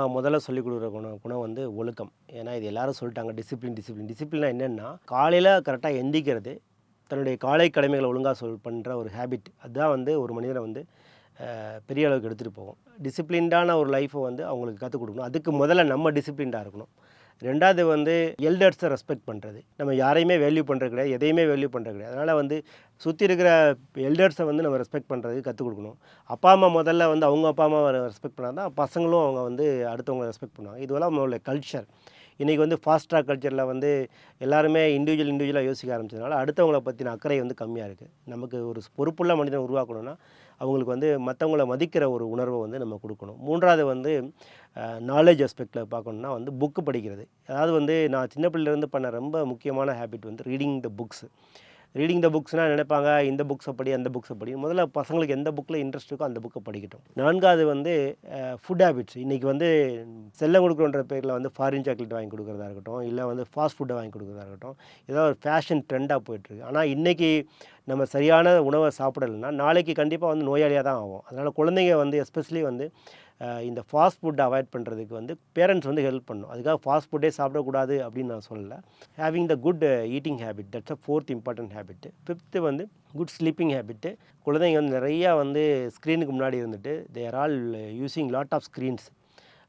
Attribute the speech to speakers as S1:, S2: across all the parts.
S1: நான் முதல்ல சொல்லிக் குடுக்குற குணம் குணம் வந்து ஒழுக்கம். ஏன்னா இது எல்லாரும் சொல்லிட்டாங்க டிசிப்ளின் டிசிப்ளின். டிசிப்ளின்னா என்னன்னா, காலையில கரெக்ட்டா எந்திரிக்கிறது, தன்னுடைய காலை கடமைகள ஒழுங்கா பண்ற ஒரு ஹேபிட். அதுதான் வந்து ஒரு மனிதன வந்து பெரிய அளவுக்கு எடுத்துட்டு போகும். டிசிப்ளின்டான ஒரு லைஃப்ப வந்து அவங்களுக்கு கத்துக் குடுக்கணும். அதுக்கு முதல்ல நம்ம டிசிப்ளின்டா இருக்கணும். 2வது வந்து எல்டர்ஸ ரெஸ்பெக்ட் பண்றது. நம்ம யாரையுமே வேல்யூ பண்றது கிடையாது. எதையுமே வேல்யூ பண்றது கிடையாது. அதனால வந்து சுத்தி இருக்கிற எல்டர்ஸ வந்து நம்ம ரெஸ்பெக்ட் பண்றதுக்கு கத்துக் குடுக்கணும். அப்பா, அம்மா முதல்ல வந்து அவங்க அப்பா, அம்மாவ ரெஸ்பெக்ட் பண்ணா தான் பசங்களும் அவங்க வந்து அடுத்தவங்கள ரெஸ்பெக்ட் பண்ணுவாங்க. இதுவெல்லாம் நம்மளுடைய கல்ச்சர். இன்றைக்கி வந்து ஃபாஸ்ட் ட்ராக் கல்ச்சரில் வந்து எல்லாருமே இண்டிவிஜுவலாக யோசிக்க ஆரம்பிச்சதுனால அடுத்தவங்கள பற்றின அக்கறை வந்து கம்மியாக இருக்குது. நமக்கு ஒரு பொறுப்புள்ள மனிதனை உருவாக்கணும்னா அவங்களுக்கு வந்து மற்றவங்கள மதிக்கிற ஒரு உணர்வை வந்து நம்ம கொடுக்கணும். 3வது வந்து நாலேஜ் அஸ்பெக்டில் பார்க்கணுன்னா வந்து புக்கு படிக்கிறது. அதாவது வந்து நான் சின்ன பிள்ளையிலேருந்து பண்ண ரொம்ப முக்கியமான ஹேபிட் வந்து reading the books. Reading the புக்ஸ்னால் நினைப்பாங்க இந்த புக்ஸை படி அந்த புக்ஸை படி. முதல்ல பசங்களுக்கு எந்த புக்கில் இன்ட்ரெஸ்ட் இருக்கோ அந்த புக்கை படிக்கட்டும். 4வது வந்து ஃபுட் ஹேபிட்ஸ். இன்றைக்கி வந்து செல்லம் கொடுக்குறோன்ற பேரில் வந்து ஃபாரின் சாக்லேட் வாங்கி கொடுக்குறதா இருக்கட்டும், இல்லை வந்து ஃபாஸ்ட் ஃபுட்டை வாங்கி கொடுக்குறதா இருக்கட்டும், ஏதாவது ஒரு ஃபேஷன் ட்ரெண்டாக போயிட்டுருக்கு. ஆனால் இன்றைக்கி நம்ம சரியான உணவை சாப்பிடலைன்னா நாளைக்கு கண்டிப்பாக வந்து நோயாளியாக தான் ஆகும். அதனால் குழந்தைங்க வந்து எஸ்பெஷலி வந்து இந்த ஃபாஸ்ட் ஃபுட் அவாய்ட் பண்ணுறதுக்கு வந்து பேரண்ட்ஸ் வந்து ஹெல்ப் பண்ணணும். அதுக்காக ஃபாஸ்ட் ஃபுட்டே சாப்பிடக்கூடாது அப்படின்னு நான் சொல்லலை. Having the good eating habit, that's a 4th important habit. 5th வந்து குட் ஸ்லீப்பிங் ஹேபிட்டு. குழந்தைங்க வந்து நிறையா வந்து ஸ்க்ரீனுக்கு முன்னாடி இருந்துட்டு they are all using lot of screens.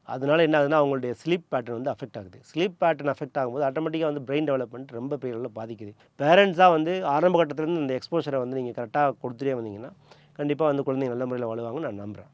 S1: அதனால என்ன ஆகுதுன்னா அவங்களுடைய ஸ்லீப் பேட்டர்ன் வந்து அஃபெக்ட் ஆகுது. ஸ்லீப் பேட்டர்ன் அஃபெக்ட் ஆகும்போது ஆட்டோமேட்டிக்காக வந்து பிரெயின் டெவலப்மெண்ட் ரொம்ப பெரிய அளவில் பாதிக்குது. பேரண்ட்ஸாக வந்து ஆரம்ப கட்டத்திலேருந்து இந்த எக்ஸ்போஷரை வந்து நீங்கள் கரெக்டாக கொடுத்துட்டே வந்தீங்கன்னா கண்டிப்பாக வந்து குழந்தைங்க நல்ல முறையில் வாழுவாங்கன்னு நான் நம்புகிறேன்.